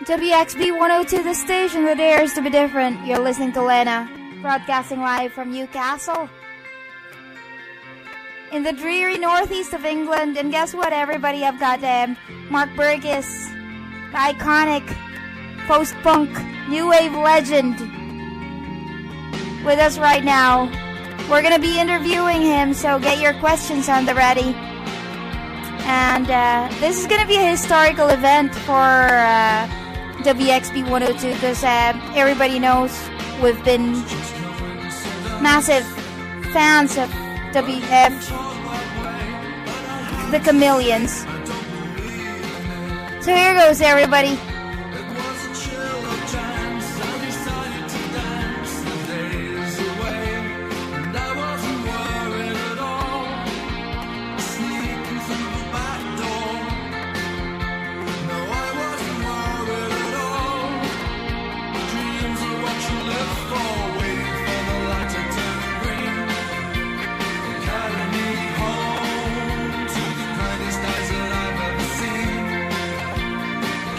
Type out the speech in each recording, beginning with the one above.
WXB102, the station that dares to be different. You're listening to Lena, broadcasting live from Newcastle, in the dreary northeast of England. And guess what, everybody? I've got Mark Burgess, the iconic post-punk new wave legend, with us right now. We're going to be interviewing him, so get your questions on the ready. And this is going to be a historical event for WXB102 because everybody knows we've been massive fans of the Chameleons. So here goes, everybody.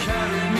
Carry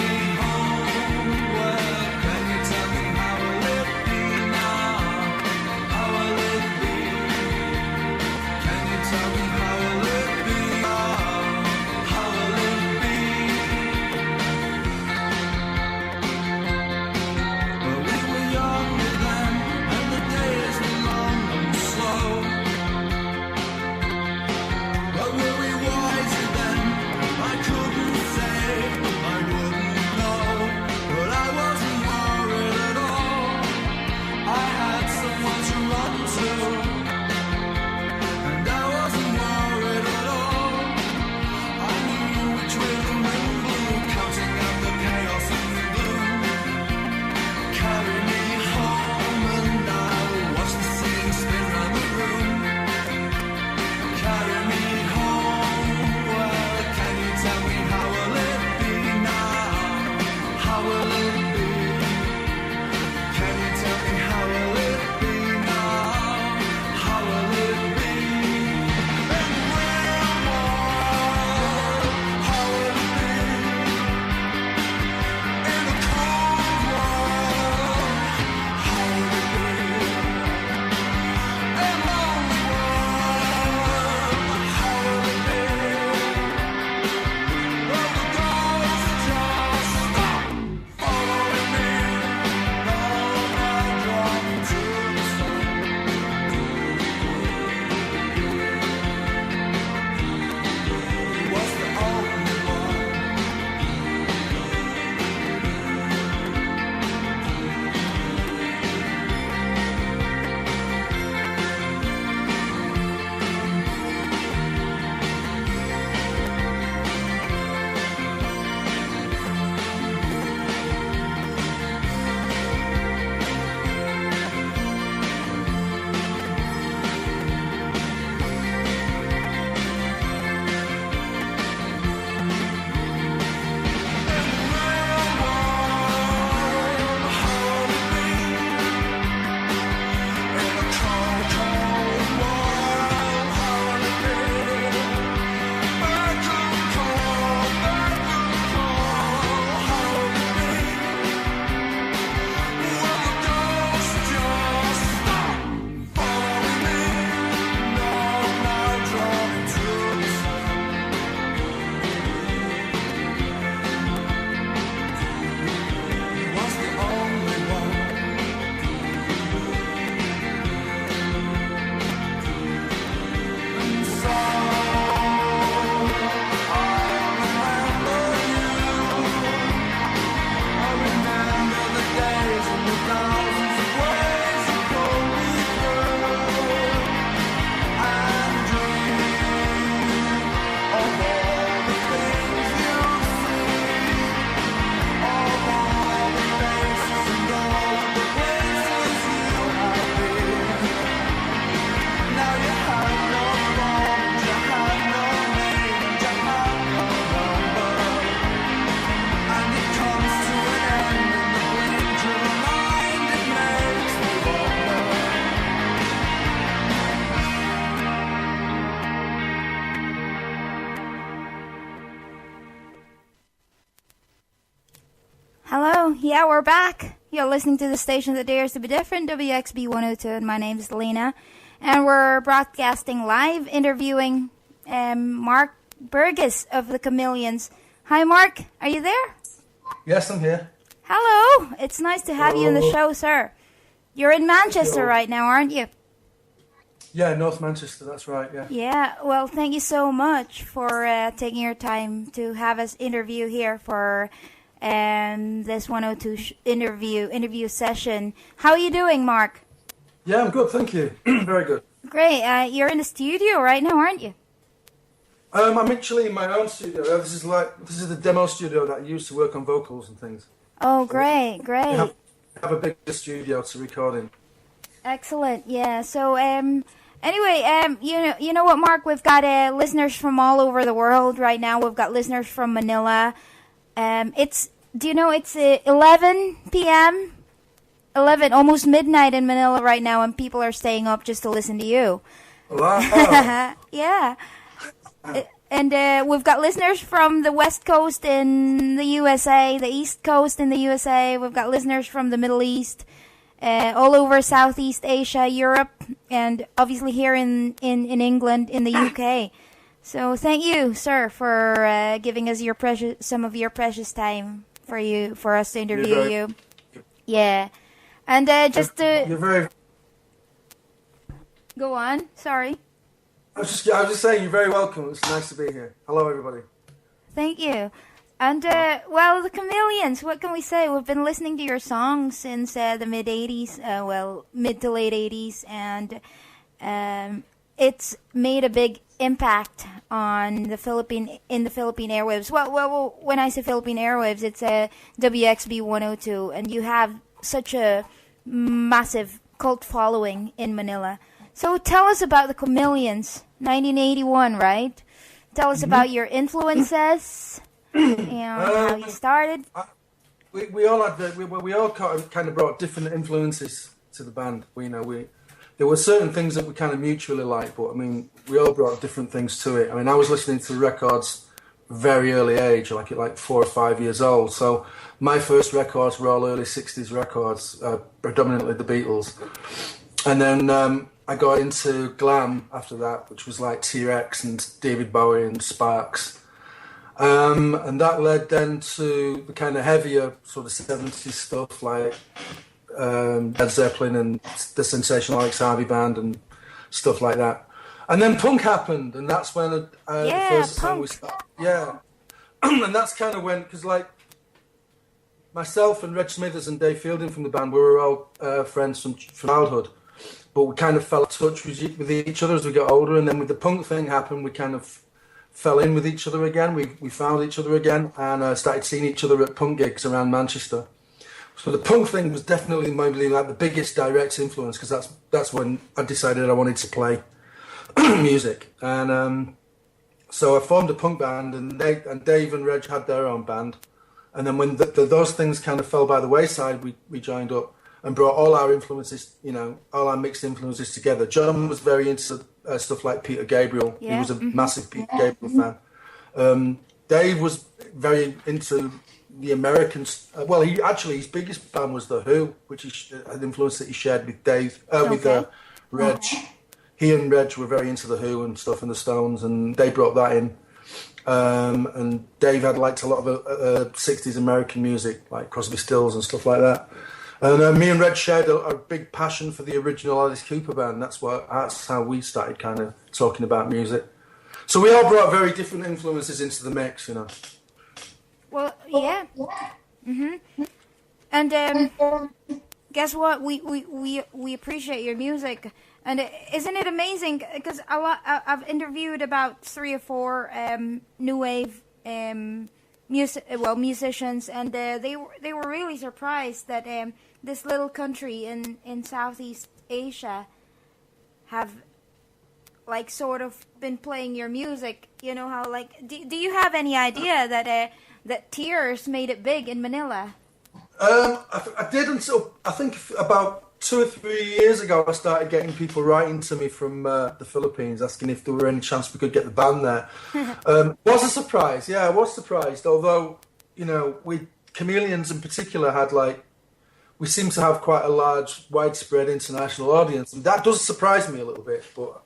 Hello, yeah, we're back. You're listening to the station that dares to be different, WXB102, and my name is Lena. And we're broadcasting live, interviewing Mark Burgess of the Chameleons. Hi, Mark, are you there? Yes, I'm here. Hello, it's nice to have you in the show, sir. You're in Manchester right now, aren't you? Yeah, North Manchester, that's right, yeah. Yeah, well, thank you so much for taking your time to have us interview here for this 102 interview session. How are you doing, Mark? Yeah, I'm good, thank you. Very good. Great. You're in the studio right now, aren't you? I'm actually in my own studio. This is the demo studio that I use to work on vocals and things. Oh, great. I have a big studio to record in. Excellent. Yeah. So, anyway, you know what, Mark? We've got listeners from all over the world right now. We've got listeners from Manila. It's 11 p.m. 11, almost midnight in Manila right now, and people are staying up just to listen to you. Wow. Yeah. And we've got listeners from the West Coast in the USA, the East Coast in the USA. We've got listeners from the Middle East, all over Southeast Asia, Europe, and obviously here in England, in the UK. So thank you, sir, for giving us some of your precious time for us to interview you. Yeah, and just to You're very. go on. Sorry. I was just saying, you're very welcome. It's nice to be here. Hello, everybody. Thank you. And well, the Chameleons. What can we say? We've been listening to your songs since the mid '80s. Mid to late '80s, and it's made a big impact on the Philippine airwaves. Well, when I say Philippine airwaves, it's a WXB102, and you have such a massive cult following in Manila. So tell us about the Chameleons, 1981, right? Tell us about your influences and how you started. We all kind of brought different influences to the band. There were certain things that we kind of mutually liked, but I mean, we all brought different things to it. I mean, I was listening to records very early age, like at 4 or 5 years old. So my first records were all early '60s records, predominantly the Beatles. And then I got into glam after that, which was like T-Rex and David Bowie and Sparks. And that led then to the kind of heavier sort of '70s stuff like Led Zeppelin and the Sensational Alex Harvey Band and stuff like that. And then punk happened, and that's when the first song we started. Yeah, and that's kind of when, because like myself and Reg Smithers and Dave Fielding from the band, we were all friends from childhood, but we kind of fell in touch with each other as we got older. And then with the punk thing happened, we kind of fell in with each other again. We found each other again and started seeing each other at punk gigs around Manchester. So the punk thing was definitely maybe like the biggest direct influence, because that's when I decided I wanted to play music. And so I formed a punk band, and Dave and Reg had their own band. And then when those things kind of fell by the wayside, we joined up and brought all our influences, all our mixed influences together. John was very into stuff like Peter Gabriel. Yeah. He was a massive Peter Gabriel fan. Dave was very into the Americans. Well, his biggest band was The Who, which is an influence that he shared with Dave, with Reg. He and Reg were very into The Who and stuff, and the Stones, and they brought that in. And Dave had liked a lot of 60s American music, like Crosby, Stills and stuff like that. And me and Reg shared a big passion for the original Alice Cooper band. That's how we started kind of talking about music. So we all brought very different influences into the mix, Well, yeah. And guess what? We appreciate your music. And isn't it amazing? Because I've interviewed about 3 or 4 new wave musicians, and they were really surprised that this little country in Southeast Asia have like sort of been playing your music. You know how like do you have any idea that Tears made it big in Manila? I did until I think about 2 or 3 years ago. I started getting people writing to me from the Philippines asking if there were any chance we could get the band there. Was a surprise. Yeah, I was surprised. Although we Chameleons in particular had like, we seem to have quite a large, widespread international audience, and that does surprise me a little bit. But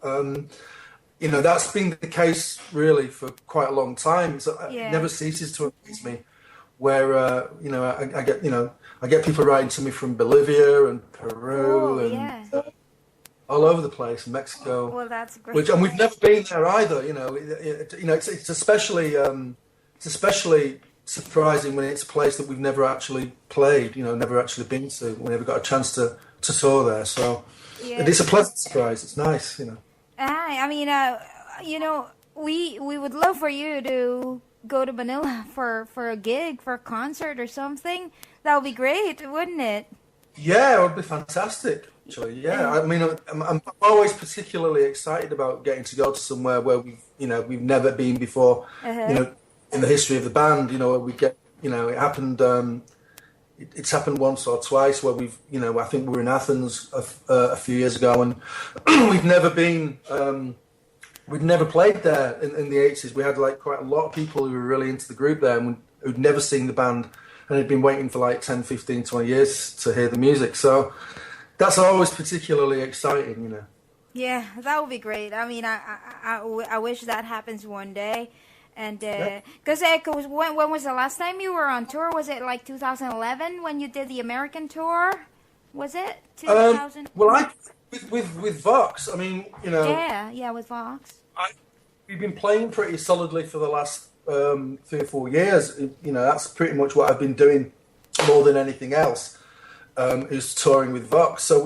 you know, that's been the case really for quite a long time. So it never ceases to amaze me. Where you know, I get people writing to me from Bolivia and Peru all over the place, Mexico. Well, that's great. And we've never been there either. You know, it's especially surprising when it's a place that we've never actually played. You know, never actually been to. We never got a chance to tour there. So it's a pleasant surprise. It's nice. You know. I mean, you know, we would love for you to go to Manila for a gig, for a concert or something. That would be great, wouldn't it? Yeah, it would be fantastic. Actually, yeah. I mean, I'm always particularly excited about getting to go to somewhere where we've never been before. You know, in the history of the band, you know, where we get, you know, it happened. It's happened once or twice where we've, you know, I think we were in Athens a few years ago, and we've never been. We'd never played there in the 80s. We had like quite a lot of people who were really into the group there and who'd never seen the band and had been waiting for like 10, 15, 20 years to hear the music. So that's always particularly exciting, you know. Yeah, that would be great. I mean, I wish that happens one day. And because when was the last time you were on tour? Was it like 2011 when you did the American tour? Was it 2000? Well, with Vox, I mean, you know. Yeah, with Vox. We've been playing pretty solidly for the last 3 or 4 years. You know, that's pretty much what I've been doing more than anything else, is touring with Vox. So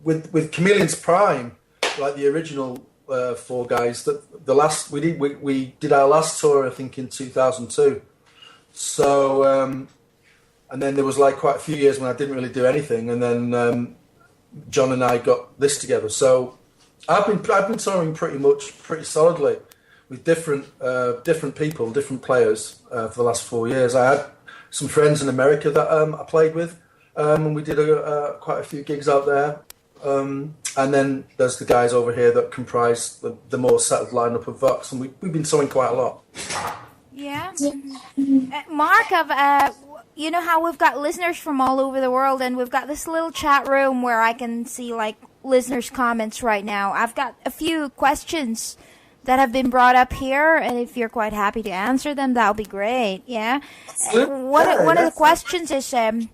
with Chameleons Prime, like the original 4 guys, we did our last tour I think in 2002. So. And then there was like quite a few years when I didn't really do anything, and then John and I got this together. So I've been touring pretty solidly with different people, different players for the last 4 years. I had some friends in America that I played with, and we did quite a few gigs out there. And then there's the guys over here that comprise the more settled lineup of Vox, and we've been touring quite a lot. Yeah, Mark, you know how we've got listeners from all over the world, and we've got this little chat room where I can see like listeners' comments right now. I've got a few questions that have been brought up here, and if you're quite happy to answer them, that'll be great. Yeah. One of the questions is from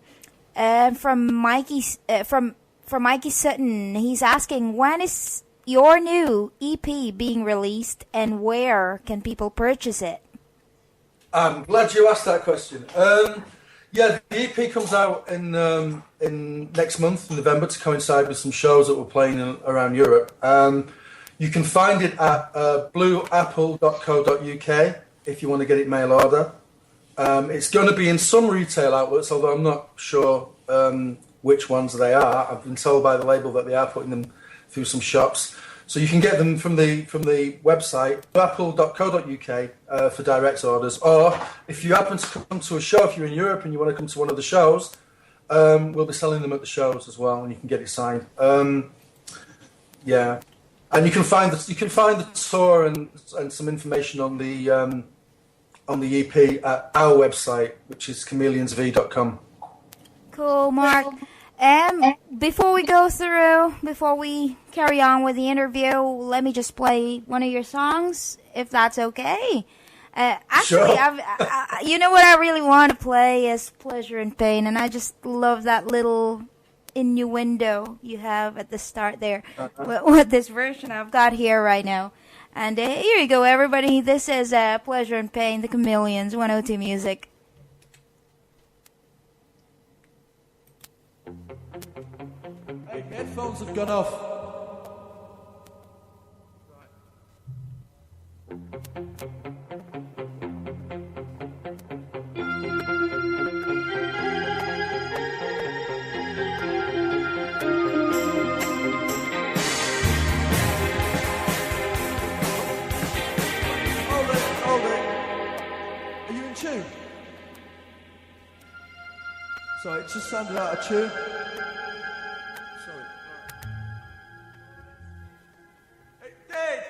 Mikey from Mikey Sutton. He's asking, when is your new EP being released, and where can people purchase it? I'm glad you asked that question. Yeah, the EP comes out in next month, in November, to coincide with some shows that we're playing around Europe. You can find it at blueapple.co.uk if you want to get it mail order. It's going to be in some retail outlets, although I'm not sure which ones they are. I've been told by the label that they are putting them through some shops. So you can get them from the website, apple.co.uk, for direct orders. Or if you happen to come to a show, if you're in Europe and you want to come to one of the shows, we'll be selling them at the shows as well, and you can get it signed. Yeah, and you can find the tour and some information on the EP at our website, which is chameleonsv.com. Cool, Mark. Before we carry on with the interview, let me just play one of your songs, if that's okay. Actually, sure. You know what I really want to play is Pleasure and Pain, and I just love that little innuendo you have at the start there, with this version I've got here right now. And here you go, everybody. This is Pleasure and Pain, the Chameleons, 102 Music. Hey, headphones have gone off. Hold it. Are you in tune? Sorry, it just sounded out of tune. Sorry. Hey, Dave!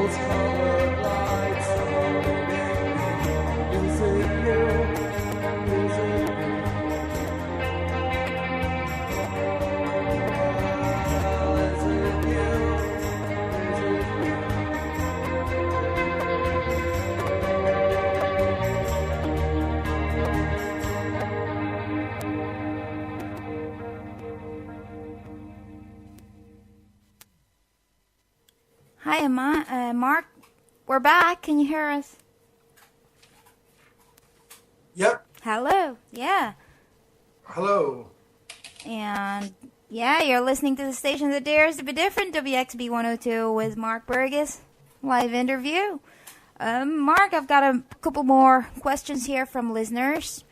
rose-colored lights falling in. Is it you? Is it you? Is it you? Is it you? Hi, Mark. We're back. Can you hear us? Yep. Hello. Yeah. Hello. And yeah, you're listening to the station that dares to be different, WXB102 with Mark Burgess. Live interview. Mark, I've got a couple more questions here from listeners.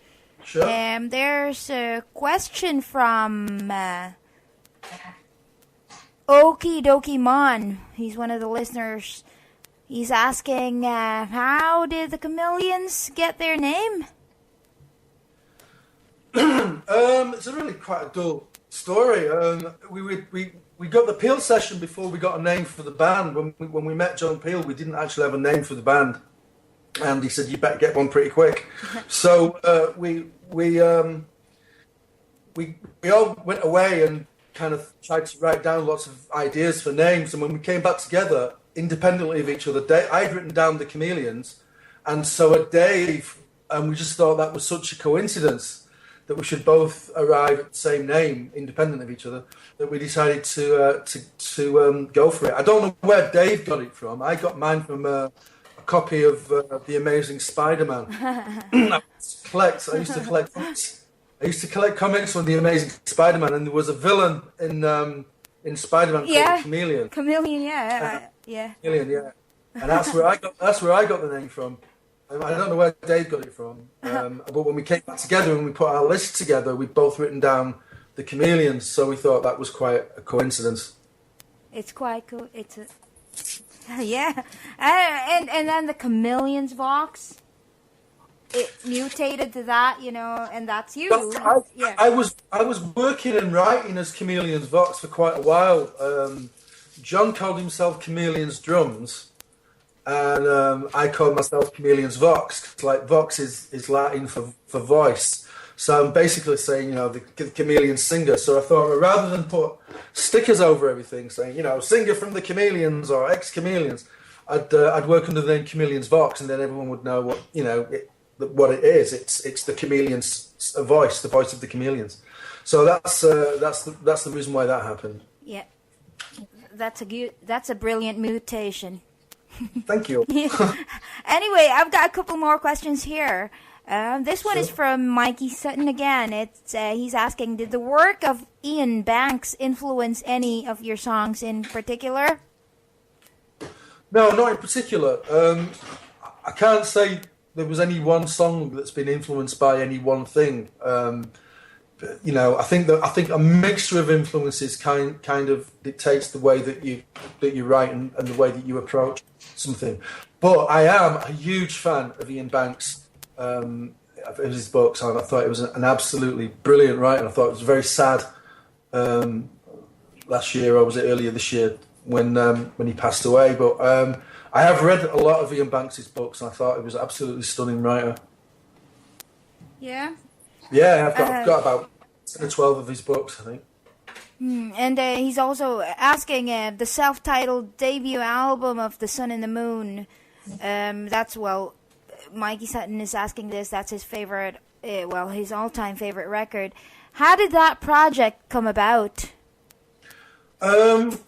Sure. There's a question from Okie Dokie Mon. He's one of the listeners. He's asking, how did the Chameleons get their name? It's a really quite a dull story. We got the Peel session before we got a name for the band. When we met John Peel, we didn't actually have a name for the band, and he said you better get one pretty quick. So we all went away and kind of tried to write down lots of ideas for names. And when we came back together, independently of each other, I'd written down the Chameleons, and so had Dave, and we just thought that was such a coincidence that we should both arrive at the same name, independent of each other, that we decided to go for it. I don't know where Dave got it from. I got mine from a copy of The Amazing Spider-Man. I used to collect comics from The Amazing Spider-Man, and there was a villain in Spider-Man called Chameleon. Chameleon, yeah. Chameleon, yeah. And that's where I got the name from. I don't know where Dave got it from, but when we came back together and we put our list together, we'd both written down the Chameleons, so we thought that was quite a coincidence. It's quite cool. It's yeah, and then the Chameleons Vox, it mutated to that, and that's you. I was working and writing as Chameleons Vox for quite a while. John called himself Chameleons Drums. And I call myself Chameleons Vox, 'cause, like, Vox is Latin for voice. So I'm basically saying, the Chameleon singer. So I thought, rather than put stickers over everything saying, singer from the Chameleons or ex-Chameleons, I'd work under the name Chameleons Vox, and then everyone would know what it is. It's the Chameleons' voice, the voice of the Chameleons. So that's the reason why that happened. Yeah, that's a brilliant mutation. Thank you. Anyway, I've got a couple more questions here. This one is from Mikey Sutton again. He's asking, did the work of Ian Banks influence any of your songs in particular? No, not in particular. I can't say there was any one song that's been influenced by any one thing. I think a mixture of influences kind of dictates the way that you write and the way that you approach something. But I am a huge fan of Ian Banks, of his books, and I thought it was an absolutely brilliant writer. I thought it was very sad last year, or was it earlier this year, when he passed away. But I have read a lot of Ian Banks' books, and I thought it was an absolutely stunning writer. Yeah? Yeah, I've got about 10 or 12 of his books, I think. And he's also asking the self-titled debut album of The Sun and the Moon. Mikey Sutton is asking this. That's his favorite, his all-time favorite record. How did that project come about? John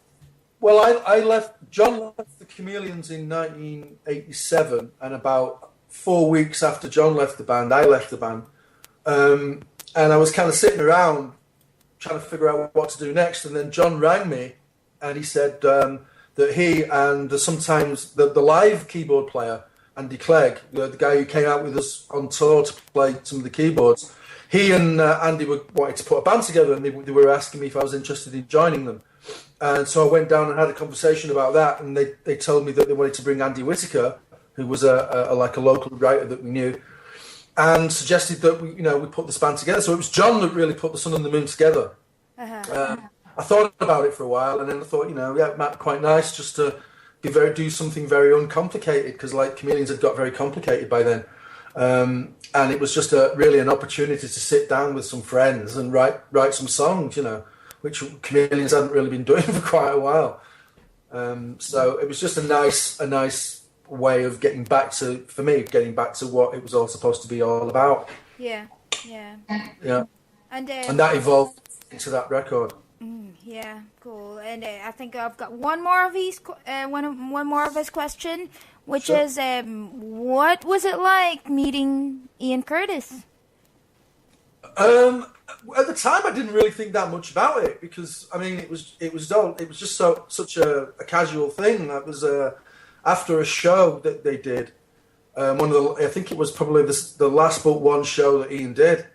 left the Chameleons in 1987, and about 4 weeks after John left the band, I left the band. And I was kind of sitting around trying to figure out what to do next. And then John rang me, and he said that he and sometimes the live keyboard player, Andy Clegg, the guy who came out with us on tour to play some of the keyboards, he and Andy wanted to put a band together, and they were asking me if I was interested in joining them. And so I went down and had a conversation about that, and they told me that they wanted to bring Andy Whitaker, who was a local writer that we knew, and suggested that we put this band together. So it was John that really put The Sun and the Moon together. I thought about it for a while, and then I thought, it might be quite nice just to do something very uncomplicated, because like Chameleons had got very complicated by then. And it was just really an opportunity to sit down with some friends and write some songs, which Chameleons hadn't really been doing for quite a while. So it was just a nice way of getting back to what it was all supposed to be all about. Yeah. And that evolved into that record. Yeah, cool. And I think I've got one more of his question, which Sure. is, what was it like meeting Ian Curtis? At the time, I didn't really think that much about it, because I mean, it was just such a casual thing. That was after a show that they did. I think it was probably the last but one show that Ian did,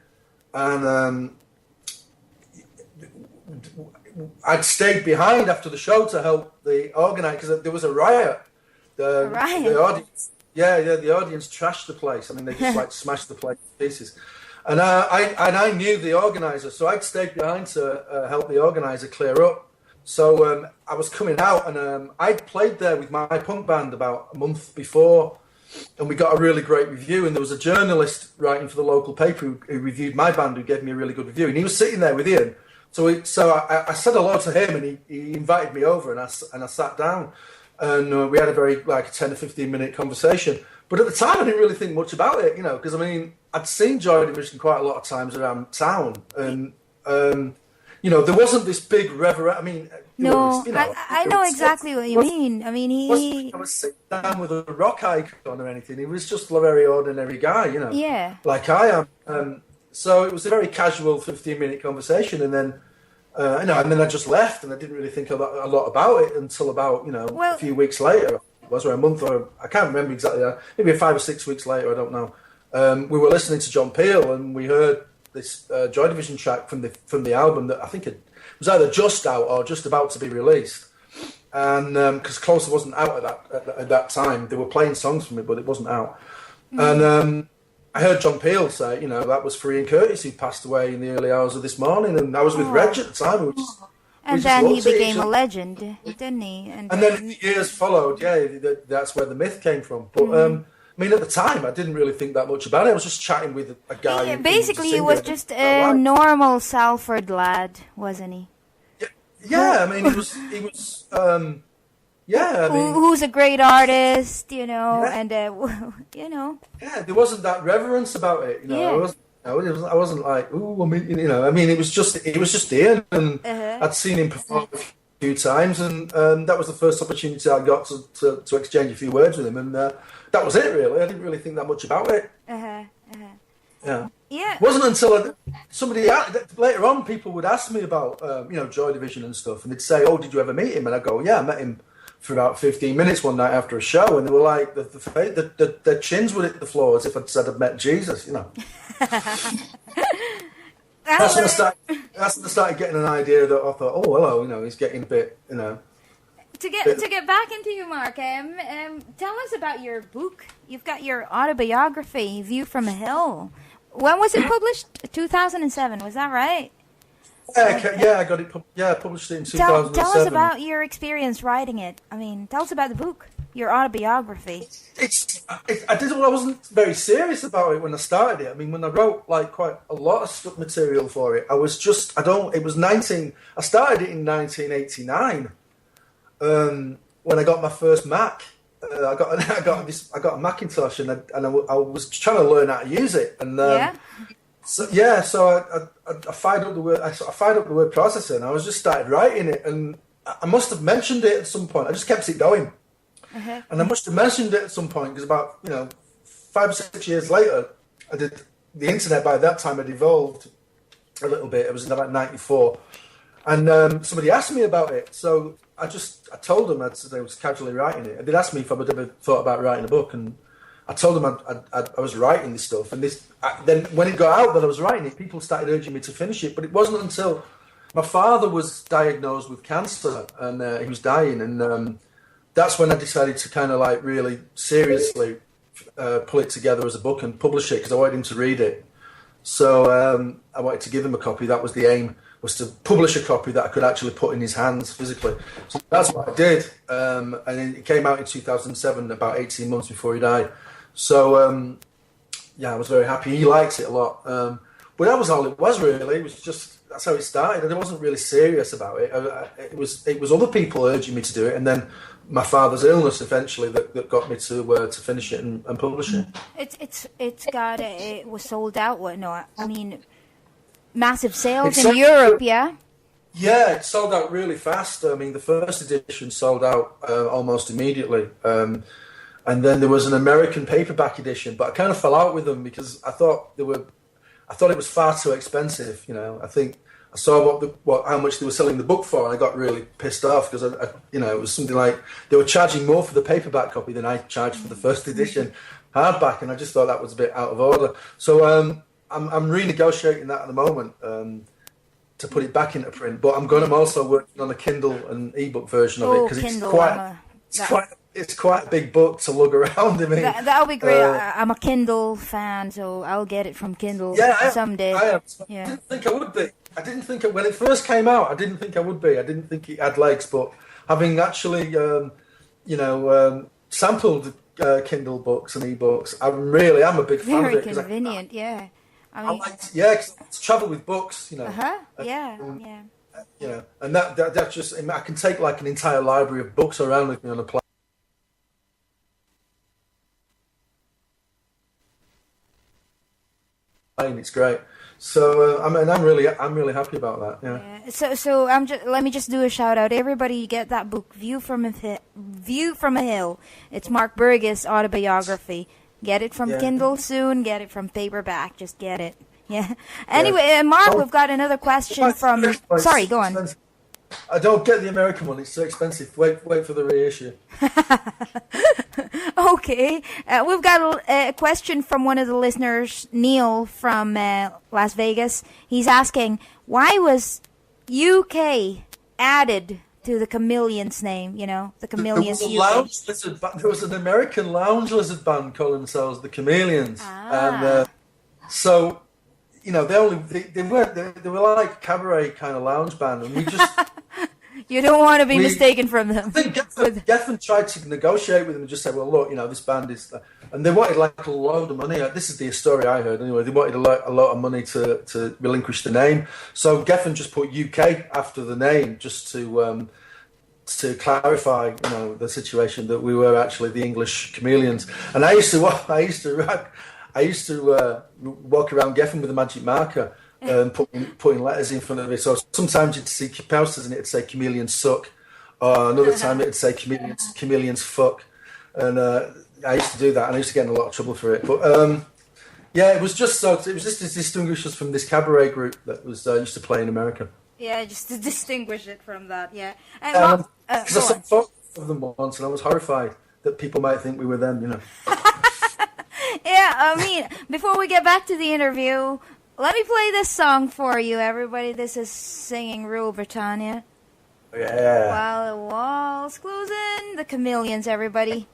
and I'd stayed behind after the show to help the organize, because there was a riot. The audience, the audience trashed the place. I mean, they just like smashed the place to pieces. And I knew the organizer, so I'd stayed behind to help the organizer clear up. So I was coming out, and I'd played there with my punk band about a month before, and we got a really great review. And there was a journalist writing for the local paper who reviewed my band, who gave me a really good review. And he was sitting there with Ian. So I said hello to him, and he invited me over, and I sat down, and we had a very 10 or 15 minute conversation. But at the time, I didn't really think much about it, because I mean, I'd seen Joy Division quite a lot of times around town, and there wasn't this big reverend. I mean, No, I know exactly what you mean. I mean, I was sitting down with a rock icon or anything. He was just a very ordinary guy, Yeah. like I am. So it was a very casual 15-minute conversation, and then and then I just left, and I didn't really think a lot about it until about a few weeks later. Was or a month, or I can't remember exactly. Maybe 5 or 6 weeks later, I don't know. We were listening to John Peel, and we heard this Joy Division track from the album that I think it was either just out or just about to be released. And because Closer wasn't out at that time, they were playing songs from it, but it wasn't out. And I heard John Peel say, that was for Ian Curtis, who passed away in the early hours of this morning, and I was with Reg at the time. And then he became a legend, didn't he? And then years followed. Yeah, that's where the myth came from. But I mean, at the time, I didn't really think that much about it. I was just chatting with a guy. Yeah, basically, he was just a normal Salford lad, wasn't he? Yeah, I mean, he was. Yeah, I mean, who's a great artist, and Yeah, there wasn't that reverence about it. Yeah. I wasn't like, ooh, I mean, I mean, it was just Ian, and I'd seen him perform a few times, and that was the first opportunity I got to exchange a few words with him, and that was it, really. I didn't really think that much about it. Yeah. It wasn't until later on, people would ask me about, Joy Division and stuff, and they'd say, oh, did you ever meet him? And I'd go, yeah, I met him for about 15 minutes one night after a show, and they were like, their chins would hit the floor as if I'd said I'd met Jesus, That's when I started getting an idea that I thought, oh, hello, he's getting a bit, To get back into you, Mark, tell us about your book. You've got your autobiography, View from a Hill. When was it published? 2007, was that right? Yeah, I got it. Published it in 2007. Tell us about your experience writing it. I mean, tell us about the book, your autobiography. I wasn't very serious about it when I started it. I mean, when I wrote quite a lot of stuff material for it, I started it in 1989. When I got my first Mac. I got a Macintosh, and I was trying to learn how to use it, and So I fired up the word processor, and I was just started writing it, and I must have mentioned it at some point. I just kept it going, and I must have mentioned it at some point, because about 5 or 6 years later, I did the internet. By that time, had evolved a little bit. It was in about '94, and somebody asked me about it, so I told them I was casually writing it. They'd asked me if I would ever thought about writing a book, and I told them I was writing this stuff. And then when it got out that I was writing it, people started urging me to finish it. But it wasn't until my father was diagnosed with cancer, and he was dying, and that's when I decided to kind of really seriously pull it together as a book and publish it, because I wanted him to read it. So I wanted to give him a copy. That was the aim. was to publish a copy that I could actually put in his hands physically. So that's what I did, and it came out in 2007, about 18 months before he died. So yeah, I was very happy. He likes it a lot, but that was all it was really. It was just, that's how it started, and I wasn't really serious about it. It was other people urging me to do it, and then my father's illness eventually that got me to finish it and publish it. It was sold out. What? No, I mean, massive sales in Europe. Yeah. Yeah, it sold out really fast. I mean, the first edition sold out almost immediately, and then there was an American paperback edition, but I kind of fell out with them because I thought it was far too expensive. You know, I think I saw how much they were selling the book for, and I got really pissed off because it was something like they were charging more for the paperback copy than I charged for the first edition hardback, and I just thought that was a bit out of order. So I'm renegotiating that at the moment to put it back into print, but I'm also working on a Kindle and ebook version of it because it's quite a big book to lug around. I mean, that'll be great. I'm a Kindle fan, so I'll get it from Kindle someday. I didn't think I would be. I didn't think when it first came out. I didn't think I would be. I didn't think it had legs. But having actually, sampled Kindle books and ebooks, I'm a big fan of it. Very convenient, yeah. I mean, cause to travel with books, yeah. And that just, I can take like an entire library of books around with me on a plane. It's great. So I'm really happy about that. Yeah. So let me just do a shout out. Everybody get that book, View from a Hill. It's Mark Burgess autobiography. Get it from Kindle soon. Get it from paperback. Just get it. Yeah. Anyway, Mark, we've got another question from. Sorry, go on. I don't get the American one. It's so expensive. Wait for the reissue. Okay. We've got a question from one of the listeners, Neil from Las Vegas. He's asking, why was UK added to the Chameleons name? You know, the Chameleons. There was an American lounge lizard band called themselves the Chameleons, and so. You know, they were like a cabaret kind of lounge band, and we just you don't want to be mistaken from them. I think Geffen tried to negotiate with them and just say, well, look, you know, this band is, and they wanted like a load of money. This is the story I heard anyway. They wanted a lot of money to relinquish the name, so Geffen just put UK after the name just to clarify, you know, the situation that we were actually the English Chameleons. And I used to walk around Geffen with a magic marker and putting letters in front of it. So sometimes you'd see posters and it'd say "Chameleons suck," or another time it'd say "Chameleons fuck." And I used to do that, and I used to get in a lot of trouble for it. But it was just to distinguish us from this cabaret group that was used to play in America. Yeah, just to distinguish it from that. Yeah. Because I saw photos of them once, and I was horrified that people might think we were them. You know. Yeah, I mean, before we get back to the interview, let me play this song for you, everybody. This is Singing Rule Britannia. Yeah. While the walls close in, the Chameleons, everybody.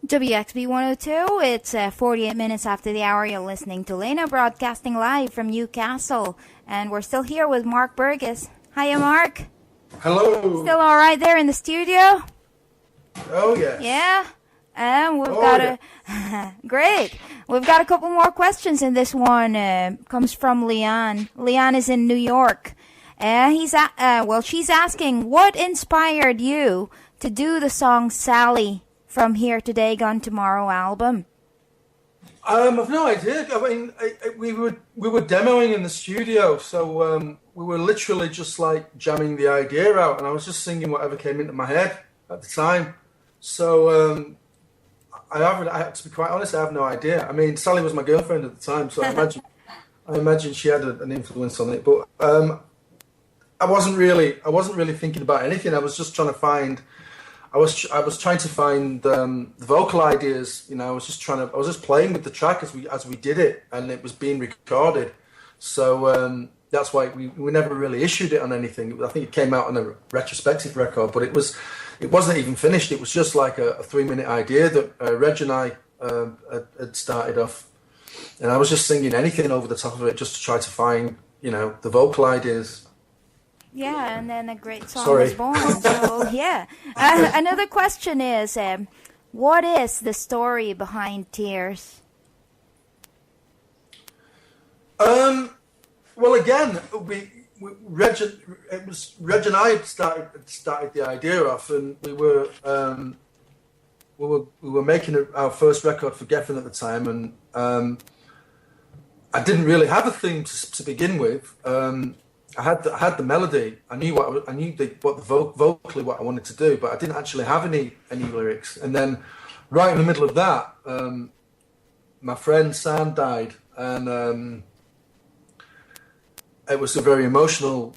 WXB102, it's 48 minutes after the hour. You're listening to Lena broadcasting live from Newcastle. And we're still here with Mark Burgess. Hiya, Mark. Hello. Still all right there in the studio? Oh, yes. Yeah? And we've got a... Great. We've got a couple more questions in this one. Comes from Leon. Leon is in New York. She's asking, what inspired you to do the song Sally from Here Today, Gone Tomorrow album? I've no idea. I mean, we were demoing in the studio, so we were literally just like jamming the idea out, and I was just singing whatever came into my head at the time. So to be quite honest, I have no idea. I mean, Sally was my girlfriend at the time, so I imagine she had an influence on it. But I wasn't really thinking about anything. I was just trying to find. I was trying to find the vocal ideas. You know, I was just playing with the track as we did it, and it was being recorded. So that's why we never really issued it on anything. I think it came out on a retrospective record, but it wasn't even finished. It was just like a 3-minute idea that Reg and I had started off, and I was just singing anything over the top of it just to try to find, you know, the vocal ideas. Yeah, and then a great song was born. So, yeah. Another question is, what is the story behind Tears? Well, again, Reg and I had started the idea off, and we were making our first record for Geffen at the time, and I didn't really have a theme to begin with. I had the melody. I knew vocally what I wanted to do, but I didn't actually have any lyrics. And then, right in the middle of that, my friend Sam died, and it was a very emotional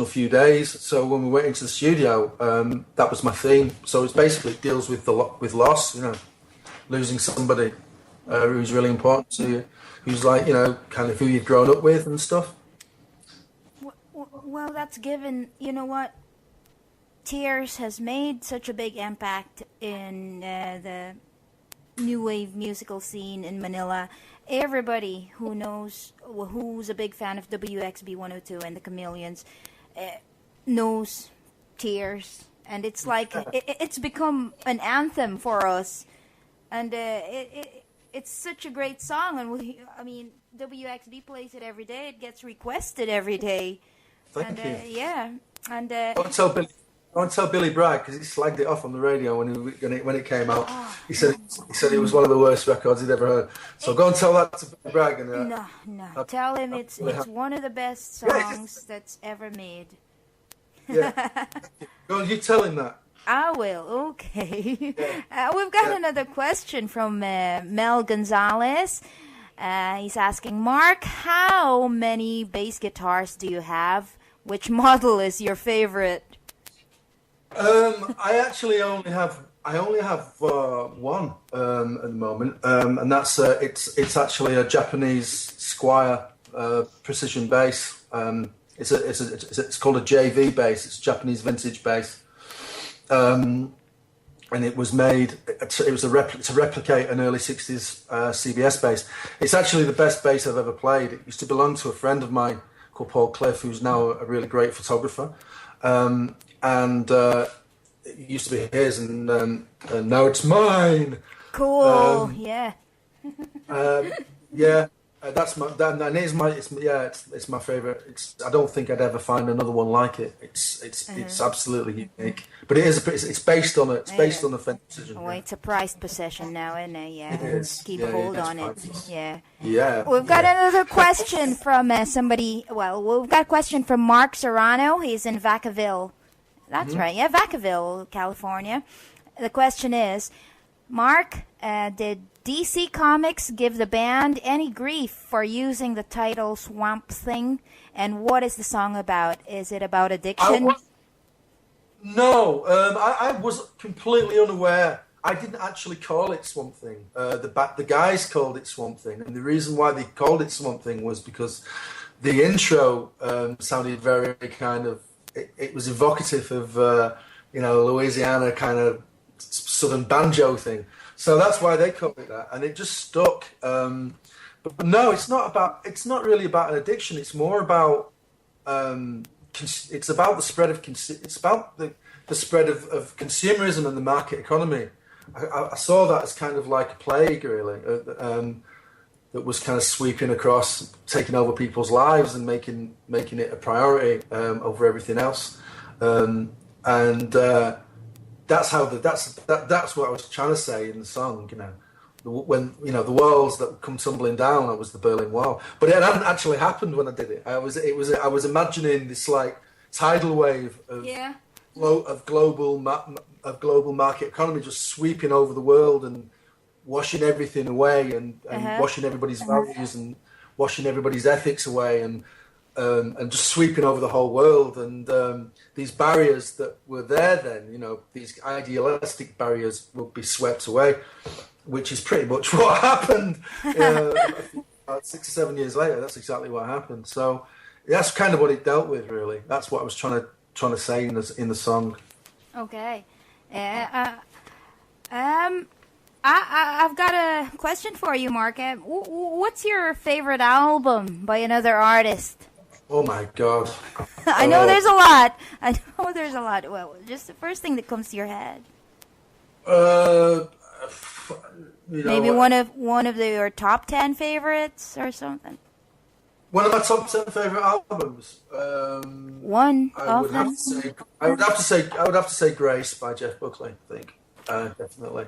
few days. So when we went into the studio, that was my theme. So it basically deals with with loss, you know, losing somebody who's really important to you, who's like, you know, kind of who you've grown up with and stuff. Well, that's given, you know what, Tears has made such a big impact in the new wave musical scene in Manila. Everybody who knows, who's a big fan of WXB102 and the Chameleons, knows Tears. And it's like, it's become an anthem for us. And it's such a great song. And I mean, WXB plays it every day. It gets requested every day. Thank you. Yeah, and Don't tell Billy Bragg, because he slagged it off on the radio when it came out. He said it was one of the worst records he'd ever heard. So go and tell that to Billy Bragg. And, no. Tell him it's one of the best songs that's ever made. Yeah. Go on, you tell him that. I will. Okay. We've got another question from Mel Gonzalez. He's asking, Mark, how many bass guitars do you have? Which model is your favorite? I actually only have one at the moment, and that's it's actually a Japanese Squire precision bass. It's called a JV bass. It's a Japanese vintage bass, and it was made. It was to replicate an early '60s CBS bass. It's actually the best bass I've ever played. It used to belong to a friend of mine called Paul Cliff, who's now a really great photographer, and it used to be his, and now it's mine. Cool. Yeah. Yeah. That is my it's my favorite. I don't think I'd ever find another one like it. It's absolutely unique. But it's based on a Fender Precision. Oh, it's a prized possession now, isn't it? Yeah. It is. Keep Yeah, a hold it's on it. priceless. Yeah. Yeah. We've got another question from somebody. Well, we've got a question from Mark Serrano. He's in Vacaville. That's right. Yeah, Vacaville, California. The question is, Mark, did DC Comics give the band any grief for using the title Swamp Thing? And what is the song about? Is it about addiction? No, I was completely unaware. I didn't actually call it Swamp Thing. The guys called it Swamp Thing, and the reason why they called it Swamp Thing was because the intro sounded very kind of. It was evocative of Louisiana kind of southern banjo thing. So that's why they called it that, and it just stuck. But no, it's not really about an addiction. It's more about it's about the spread of it's about the spread of consumerism and the market economy. I saw that as kind of like a plague, really, that was kind of sweeping across, taking over people's lives and making it a priority over everything else. That's what I was trying to say in the song. When the walls that come tumbling down, I was the Berlin Wall, but it hadn't actually happened when I did it. I was imagining this like tidal wave of global market economy just sweeping over the world and washing everything away and washing everybody's values and washing everybody's ethics away and just sweeping over the whole world. And these barriers that were there then, these idealistic barriers would be swept away, which is pretty much what happened. About 6 or 7 years later, that's exactly what happened. So that's kind of what it dealt with, really. That's what I was trying to say in the song. Okay. I've got a question for you, Mark. What's your favorite album by another artist? Oh my God! I know there's a lot. Well, just the first thing that comes to your head. Maybe one of your top 10 favorites or something. One of my top 10 favorite albums. I would have to say Grace by Jeff Buckley. I think definitely.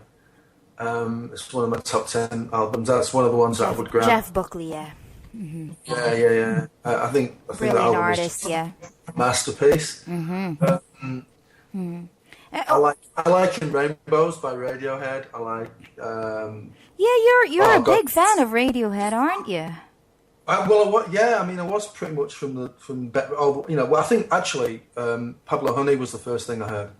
It's one of my top 10 albums. That's one of the ones that I would grab. Jeff Buckley, yeah. Mm-hmm. Yeah. I think brilliant that album artist, is yeah. a masterpiece. I like In Rainbows by Radiohead. I like. You're a big fan of Radiohead, aren't you? I was pretty much I think actually Pablo Honey was the first thing I heard,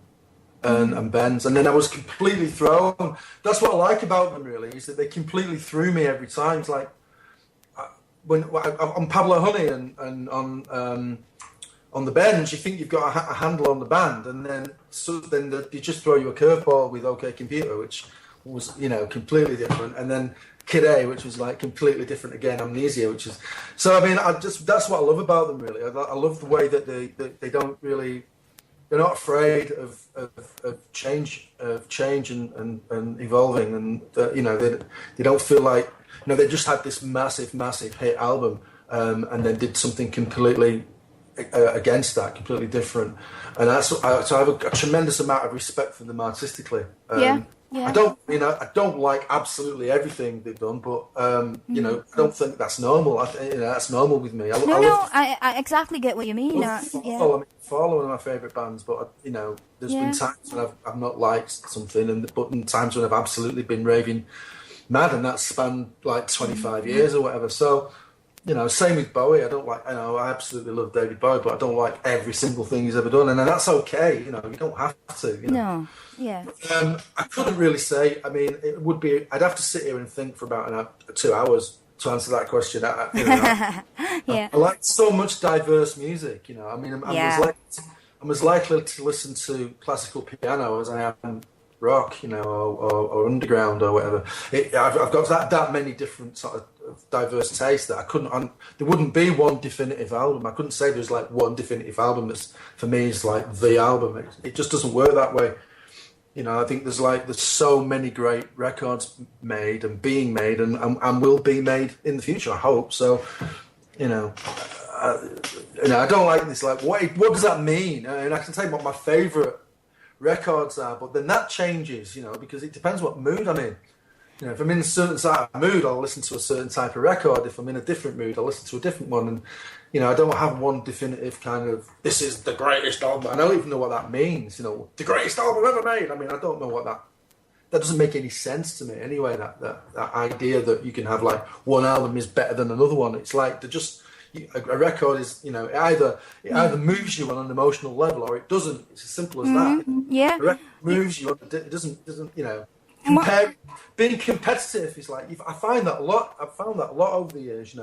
and Ben's, and then I was completely thrown. That's what I like about them, really, is that they completely threw me every time. It's like when on Pablo Honey and on the Bends, you think you've got a handle on the band, and then they just throw you a curveball with OK Computer, which was completely different, and then Kid A, which was like completely different again, Amnesia, which is so. I mean, that's what I love about them, really. I love the way that they don't really, they're not afraid of change and evolving, and they don't feel like they just had this massive hit album, and then did something completely against that, completely different, and so I have a tremendous amount of respect for them artistically. I don't like absolutely everything they've done, but I don't think that's normal. That's normal with me. I exactly get what you mean. Follow one of my favourite bands, but there's been times when I've not liked something, but in times when I've absolutely been raving mad, and that's spanned like 25 years or whatever. So. Same with Bowie. I absolutely love David Bowie, but I don't like every single thing he's ever done, and that's okay. You don't have to. No, yeah. I couldn't really say. I mean, it would be. I'd have to sit here and think for about 2 hours to answer that question. Yeah. I like so much diverse music. I mean, I'm as likely to listen to classical piano as I am rock, or underground or whatever. I've got that many different sort of diverse tastes that I couldn't. There wouldn't be one definitive album. I couldn't say there's like one definitive album that's for me is like the album. It just doesn't work that way. I think there's so many great records made and being made and will be made in the future. I hope so. I don't like this. Like, what does that mean? And I can tell you what my favourite records are, but then that changes. Because it depends what mood I'm in. If I'm in a certain type of mood, I'll listen to a certain type of record. If I'm in a different mood, I'll listen to a different one. And I don't have one definitive kind of, this is the greatest album. I don't even know what that means. The greatest album ever made. I mean, I don't know what that doesn't make any sense to me anyway. That idea that you can have like one album is better than another one. It's like a record is, it either moves you on an emotional level or it doesn't. It's as simple as that. Yeah. A record moves you. It doesn't. Being competitive is like, I find that a lot. I've found that a lot over the years.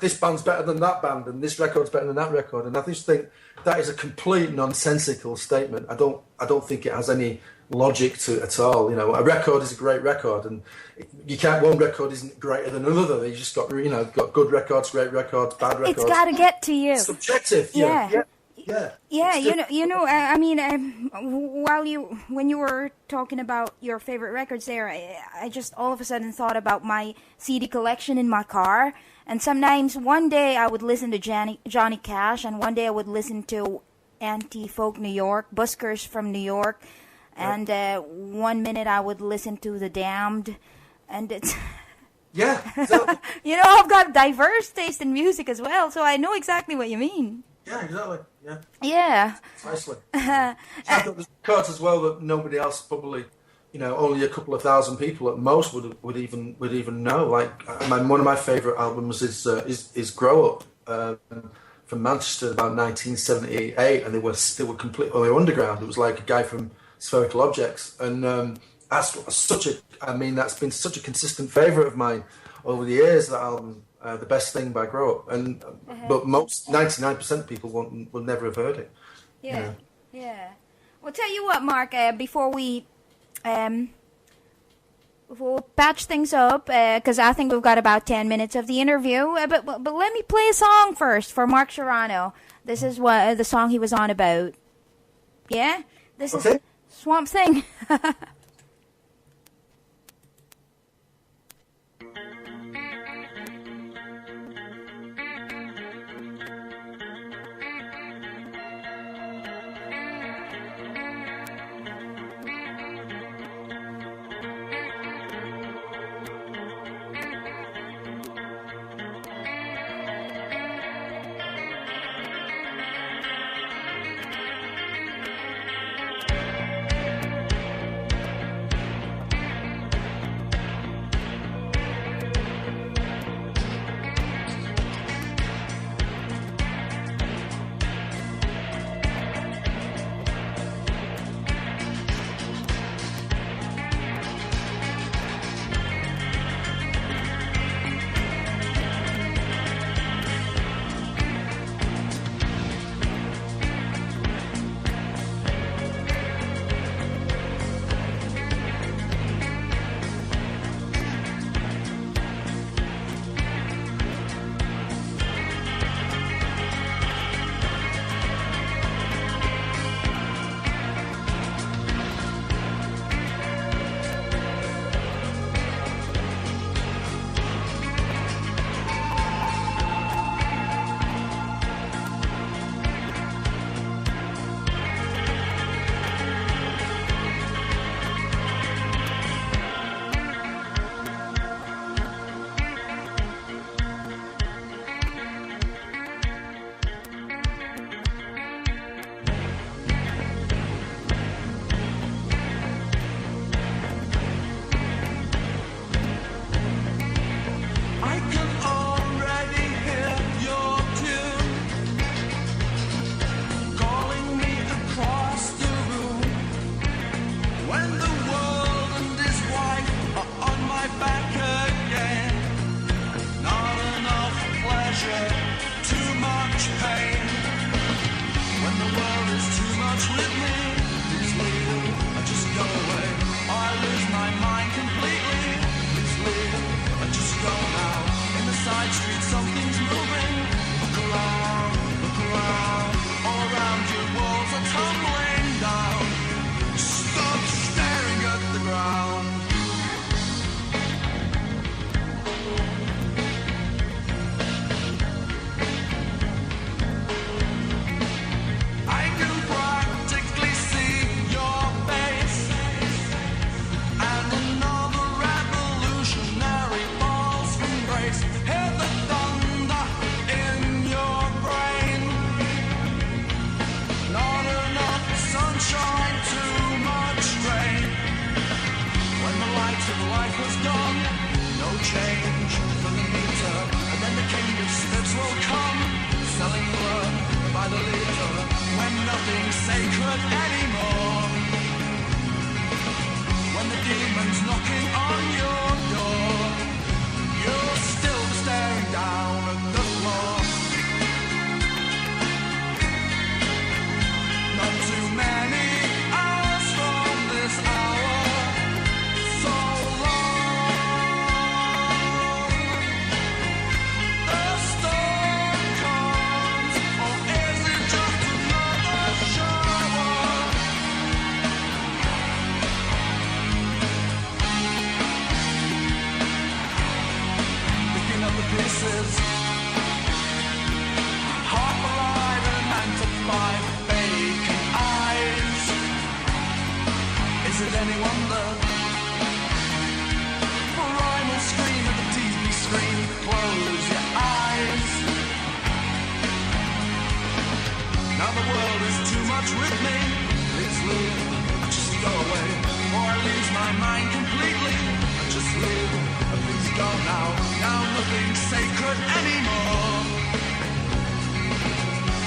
This band's better than that band, and this record's better than that record, and I just think that is a complete nonsensical statement. I don't think it has any logic to it at all. A record is a great record, and one record isn't greater than another. They just got good records, great records, bad records. It's got to get to you. Subjective. Yeah. Yeah, I mean, when you were talking about your favorite records there, I just all of a sudden thought about my CD collection in my car. And sometimes one day I would listen to Johnny Cash, and one day I would listen to anti-folk New York, buskers from New York, and 1 minute I would listen to The Damned, and it's... Yeah. Exactly. I've got diverse taste in music as well, so I know exactly what you mean. Yeah, exactly. Yeah. Yeah. Precisely. I thought there's records as well that nobody else probably, only a couple of thousand people at most would even know. Like one of my favourite albums is Grow Up from Manchester, about 1978, and they were completely underground. It was like a guy from Spherical Objects, and that's been such a consistent favourite of mine over the years. That album. The Best Thing by Grow Up, but most 99% of people will never have heard it. Yeah. Well, tell you what, Mark. Before we'll patch things up, because I think we've got about 10 minutes of the interview. But let me play a song first for Mark Serrano. This is what the song he was on about. Yeah, this is Swamp Thing. Is it any wonder? For I will scream at the TV screen. Close your eyes. Now the world is too much with me. Please leave, just go away, or I lose my mind completely. Just leave, please go now. Now nothing's sacred anymore.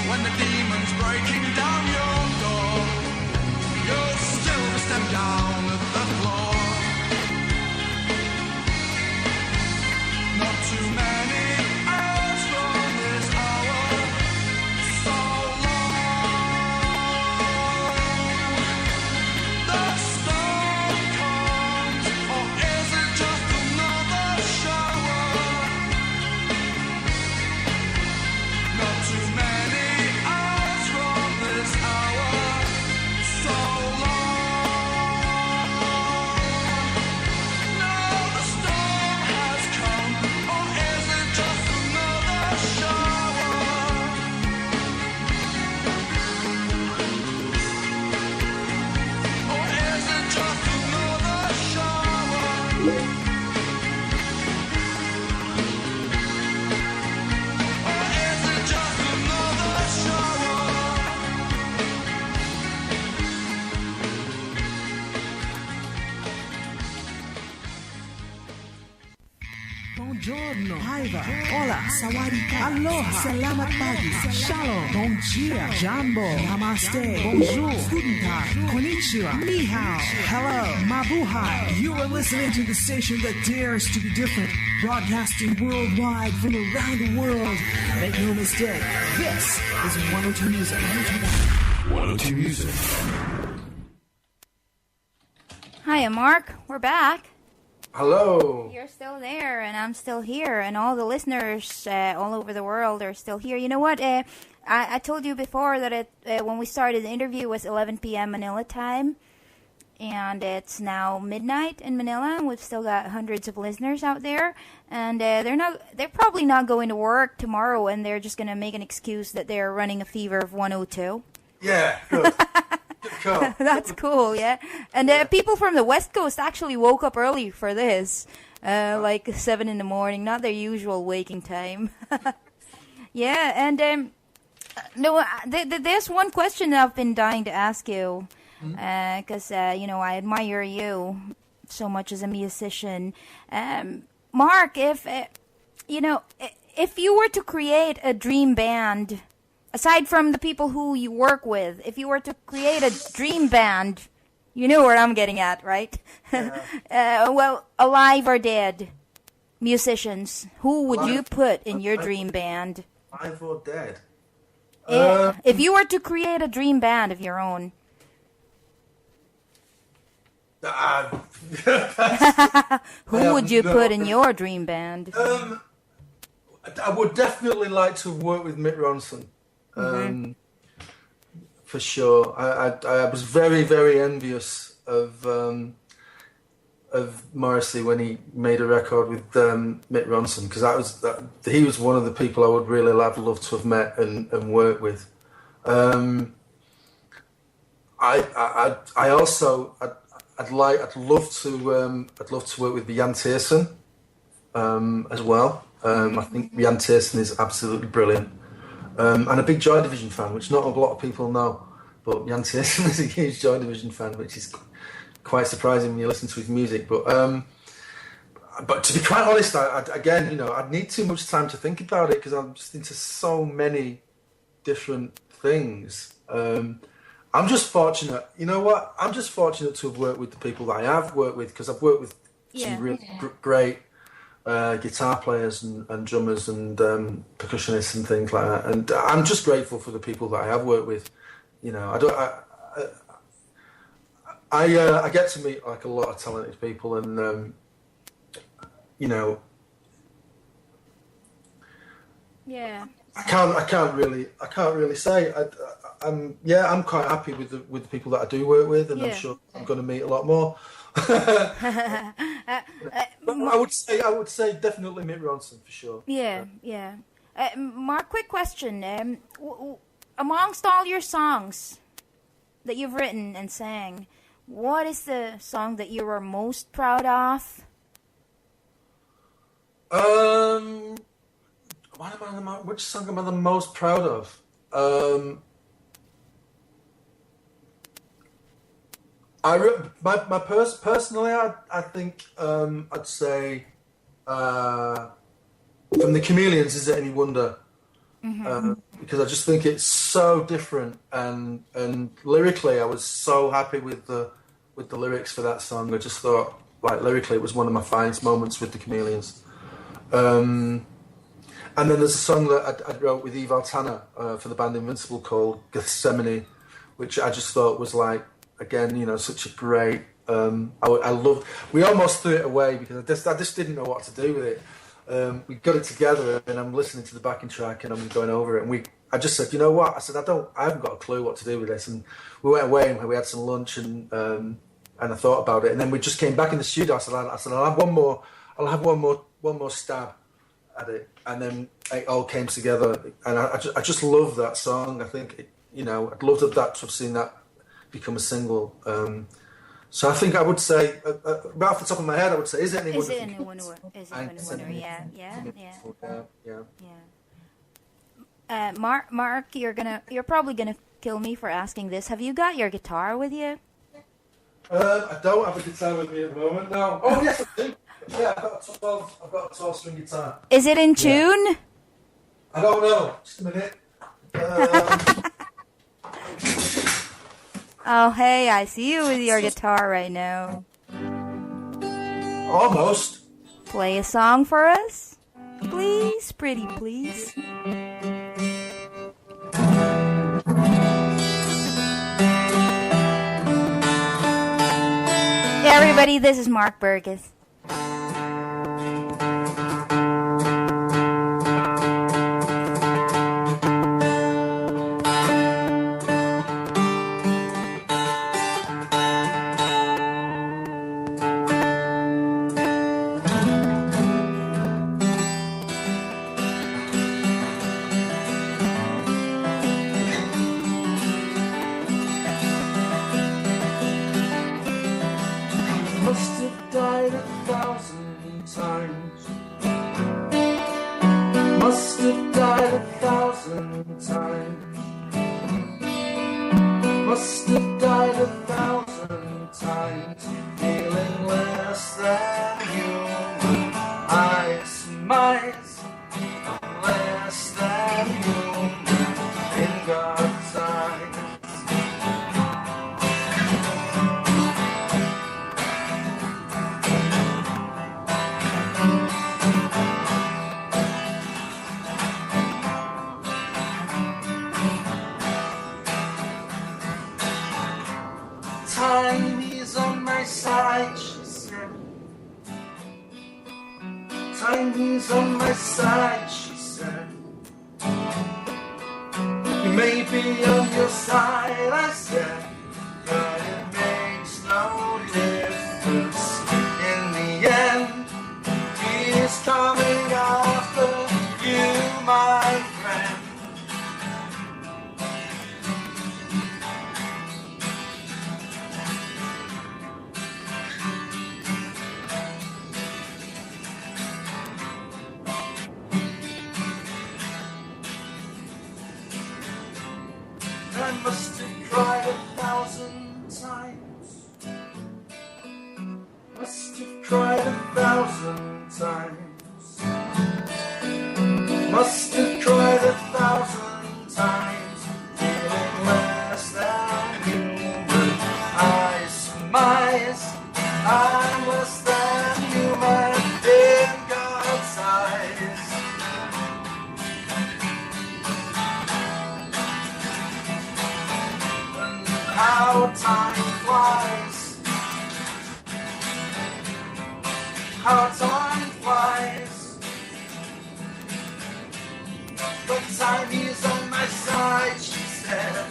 When the demon's breaking down your door, you'll still be stepped down at the floor. Not too many hours from this hour, so long. The storm comes, or is it just another shower? Not too many hours from this hour, so long. Now the storm has come, or is it just another shower? Or is it just another shower? Or is it just another shower? Buongiorno, Aiva, hola, sawadika, aloha, selamat pagi, shalom, bon dia, jambo, namaste, bonjour, guten tag, konnichiwa, ni hao, hello, mabuhay. You are listening to the station that dares to be different, broadcasting worldwide from around the world. Make no mistake, this is 102 Music. 102 Music. Hiya, Mark. We're back. Hello. You're still there, and I'm still here, and all the listeners all over the world are still here. You know what? I told you before that when we started the interview it was 11 p.m. Manila time, and it's now midnight in Manila. We've still got hundreds of listeners out there, and they're probably not going to work tomorrow, and they're just going to make an excuse that they're running a fever of 102. Yeah, good. Cool. That's cool, yeah. And people from the West Coast actually woke up early for this, like 7 in the morning, not their usual waking time. Yeah, and there's one question that I've been dying to ask you, because I admire you so much as a musician. Mark, if you were to create a dream band, aside from the people who you work with, if you were to create a dream band, you know where I'm getting at, right? Yeah. Well, alive or dead musicians, who would you put in your dream band? Alive or dead? If you were to create a dream band of your own. Who would you put in your dream band? I would definitely like to work with Mick Ronson. For sure. I was very, very envious of Morrissey when he made a record with Mick Ronson, because he was one of the people I would really love to have met and worked with. I'd love to work with Jan Tiersen as well. I think Jan Tiersen is absolutely brilliant. And a big Joy Division fan, which not a lot of people know, but Jan Tiersen is a huge Joy Division fan, which is quite surprising when you listen to his music. But to be quite honest, I'd need too much time to think about it, because I'm just into so many different things. I'm just fortunate. You know what? I'm just fortunate to have worked with the people that I have worked with, because I've worked with some really great guitar players and drummers and percussionists and things like that, and I'm just grateful for the people that I have worked with. I get to meet like a lot of talented people, and I can't really say. I'm quite happy with the people that I do work with, and I'm sure I'm going to meet a lot more. I would say definitely Mick Ronson for sure. Yeah. Mark, quick question. Amongst all your songs that you've written and sang, what is the song that you were most proud of? Which song am I the most proud of? Personally, I think I'd say from the Chameleons, Is It Any Wonder? Because I just think it's so different, and lyrically, I was so happy with the lyrics for that song. I just thought, like, lyrically, it was one of my finest moments with the Chameleons. And then there's a song that I wrote with Eve Altana for the band Invincible called Gethsemane, which I just thought was like, again, you know, such a great. I loved. We almost threw it away because I just didn't know what to do with it. We got it together, and I'm listening to the backing track, and I'm going over it, and I just said, you know what? I said, I haven't got a clue what to do with this, and we went away and we had some lunch, and I thought about it, and then we just came back in the studio. I said, I'll have one more stab at it, and then it all came together, and I just love that song. I think I'd love to have seen that become a single. So I think I would say, right off the top of my head, I would say, Is It Any Wonder? Is It Any Wonder? Is It Any Wonder? Yeah. Mark, you're probably gonna kill me for asking this. Have you got your guitar with you? I don't have a guitar with me at the moment. No. Oh yes, I do. Yeah, I've got a 12-string guitar. Is it in tune? I don't know. Just a minute. Oh, hey, I see you with your guitar right now. Almost. Play a song for us? Please, pretty please. Hey everybody, this is Mark Burgess. Must have died 1,000 times. Must have died 1,000 times. Must have died 1,000 times. Feeling less than human. I surmise I'm less than human in God's eyes. Time is on my side, she said. Time is on my side, she said. You may be on your side, I said, but it makes no difference. In the end, he is coming after you, my friend. I must have cried 1,000 times. Must have cried 1,000 times. Must have cried 1,000 times. Feeling less than human. I surmise I'm less than human in God's eyes. How time flies. How time flies. But time is on my side, she said.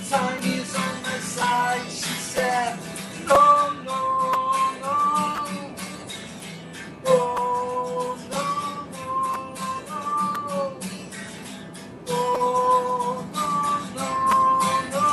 Time is on my side, she said. No, no, no. Oh, no, no, no. Oh, no, no, no.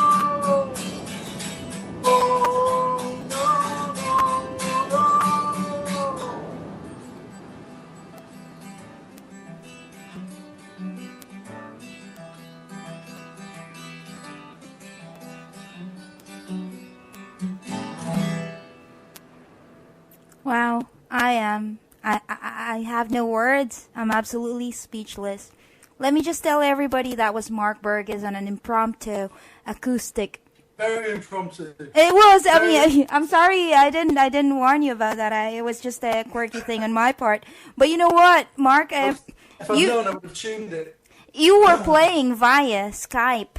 I am. I have no words. I'm absolutely speechless. Let me just tell everybody that was Mark Burgess on an impromptu acoustic. Very impromptu. It was. I mean, I'm sorry. I didn't warn you about that. It was just a quirky thing on my part. But you know what, Mark? If I'd known, I would have tuned it. You were playing via Skype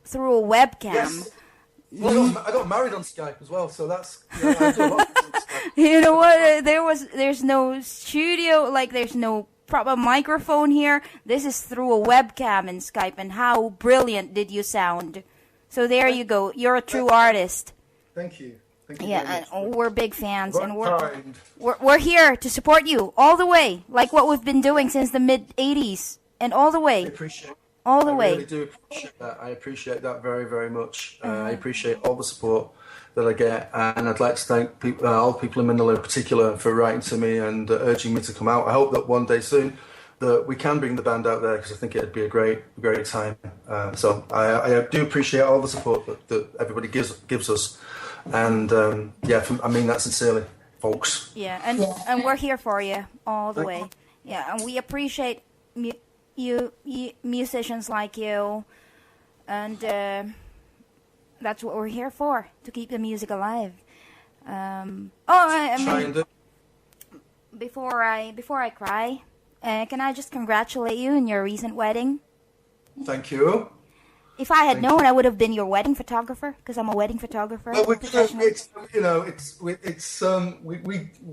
through a webcam. Yes. Well, I got married on Skype as well, so that's. I do a lot of things on Skype. You know what? There's no studio. Like there's no proper microphone here. This is through a webcam in Skype. And how brilliant did you sound? So there you go. You're a true artist. Thank you. Thank you. Yeah, and we're big fans, and Kind. we're here to support you all the way, like what we've been doing since the mid '80s, and all the way. I appreciate it. All the I way. really do appreciate that. I appreciate that very, very much. I appreciate all the support that I get, and I'd like to thank all the people in Manila in particular for writing to me and urging me to come out. I hope that one day soon that we can bring the band out there, because I think it'd be a great time. So I do appreciate all the support that everybody gives us, and I mean that sincerely, folks. Yeah, and we're here for you all the way. Yeah, and we appreciate you musicians like you, and that's what we're here for, to keep the music alive. Before I cry, can I just congratulate you on your recent wedding? Thank you. If I had known, I would have been your wedding photographer, because I'm a wedding photographer. Well,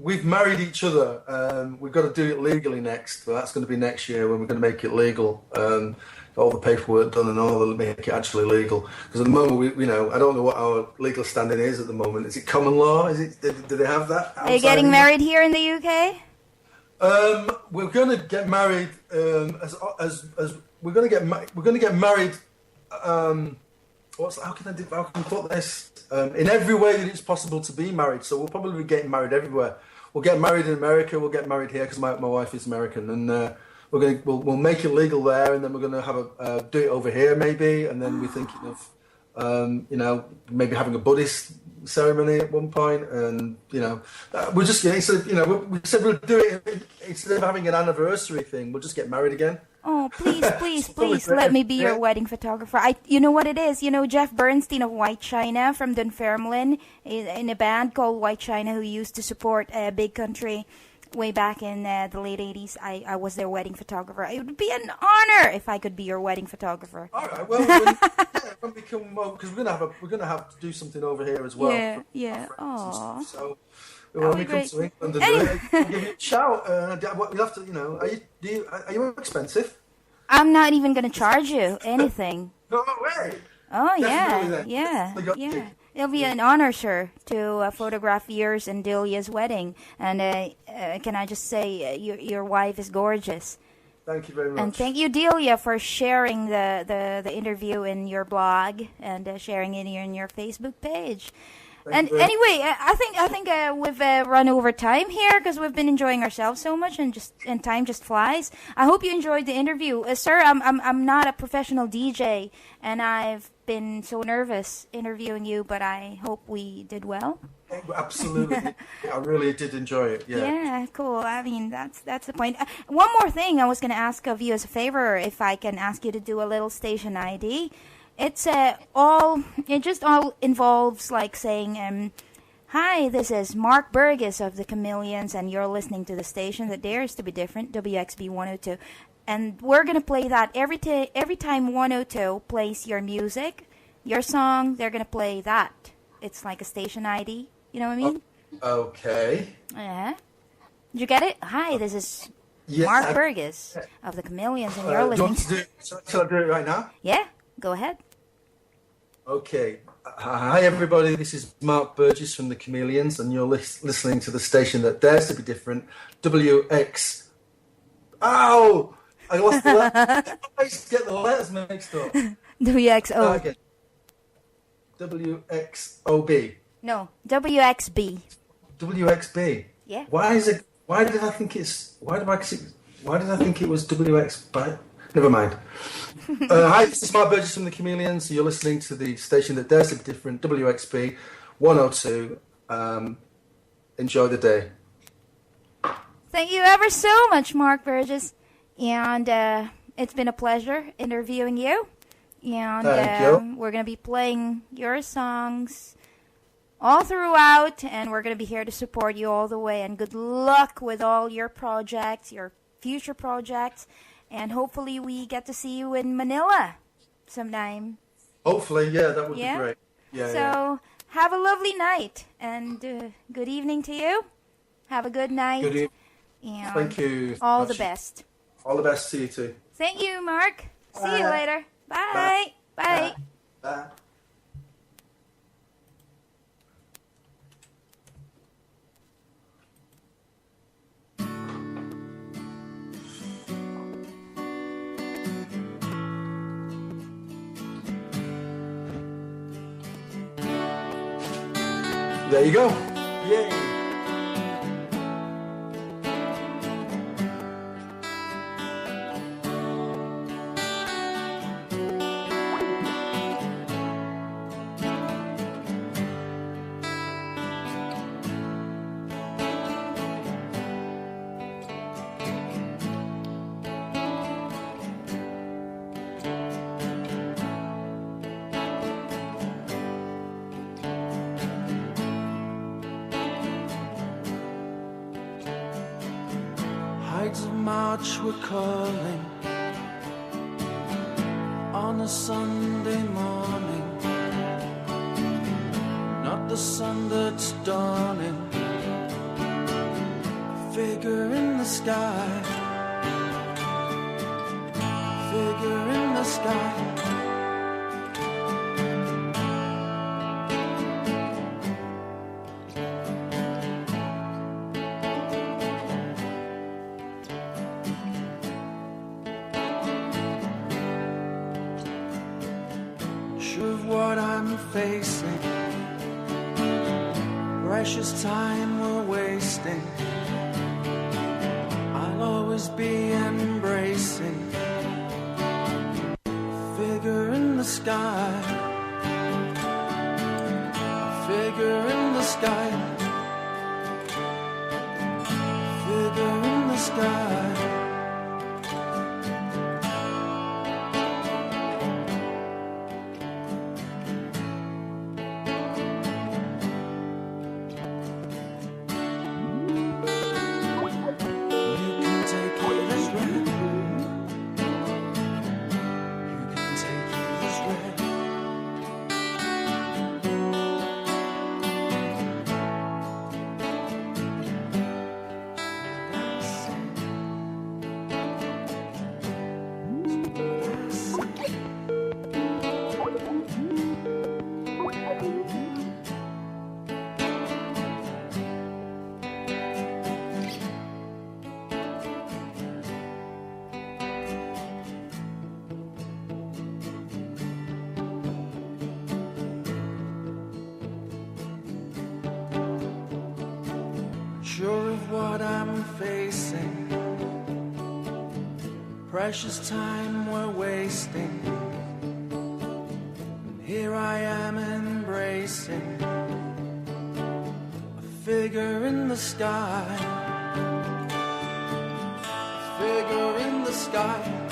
we've married each other. We've got to do it legally next. But that's going to be next year when we're going to make it legal. All the paperwork done and all that make it actually legal. Because at the moment, I don't know what our legal standing is at the moment. Is it common law? Do they have that? Are you getting married here in the UK? We're going to get married we're going to get married. How can I put this? In every way that it's possible to be married. So we'll probably be getting married everywhere. We'll get married in America. We'll get married here because my wife is American, and we'll make it legal there, and then we're going to have do it over here maybe, and then we're thinking of maybe having a Buddhist ceremony at one point, and we're just we said we'll do it instead of having an anniversary thing. We'll just get married again. Oh, please, let me be your wedding photographer. You know what it is? Jeff Bernstein of White China from Dunfermline, in a band called White China, who used to support Big Country way back in the late 80s. I was their wedding photographer. It would be an honor if I could be your wedding photographer. All right, well, when we come over, because we're gonna have to do something over here as well. Yeah. Oh. So when we come to England, I'll give you a shout. You'll have to, are you expensive? I'm not even gonna charge you anything. No way. Oh Definitely yeah. It'll be an honor, sir, to photograph yours and Delia's wedding. And can I just say, your wife is gorgeous. Thank you very much. And thank you, Delia, for sharing the interview in your blog and sharing it in your Facebook page. Anyway, I think we've run over time here because we've been enjoying ourselves so much, and time just flies. I hope you enjoyed the interview, sir. I'm not a professional DJ, and I've been so nervous interviewing you, but I hope we did well. Absolutely, I really did enjoy it. Yeah, cool. I mean, that's the point. One more thing I was going to ask of you as a favor, if I can ask you to do a little station ID. It just all involves like saying, hi, this is Mark Burgess of the Chameleons, and you're listening to the station that dares to be different, WXB102. And we're going to play that every time 102 plays your music, your song, they're going to play that. It's like a station ID. You know what I mean? Okay. Yeah. Did you get it? Hi, this is Mark Burgess of the Chameleons, and you're listening. Shall I do it right now? Yeah. Go ahead. Okay. Hi, everybody. This is Mark Burgess from the Chameleons, and you're listening to the station that dares to be different, WX. Ow! I lost the letters. I used to get the letters mixed up. WXO. Again. WXOB. No, WXB. WXB. Yeah. Why did I think it was WX? Never mind. Hi, this is Mark Burgess from the Chameleons. You're listening to the station that dares to be different, WXB 102. Enjoy the day. Thank you ever so much, Mark Burgess. And it's been a pleasure interviewing you. And Thank you. we're going to be playing your songs all throughout, and we're going to be here to support you all the way. And good luck with all your projects, your future projects. And hopefully we get to see you in Manila sometime. Hopefully, yeah, that would Yeah? be great. Yeah, So have a lovely night, and good evening to you. Have a good night. Good evening. And Thank you. all the best. All the best to you too. Thank you, Mark. See you Bye. later. Bye. Bye. Bye. There you go. Yay. Heights of March were calling on a Sunday morning, not the sun that's dawning, a figure in the sky, figure in the sky. Sure of what I'm facing, precious time we're wasting, I'll always be embracing a figure in the sky, a figure in the sky, a figure in the sky. Sure of what I'm facing, precious time we're wasting, here I am embracing a figure in the sky, a figure in the sky.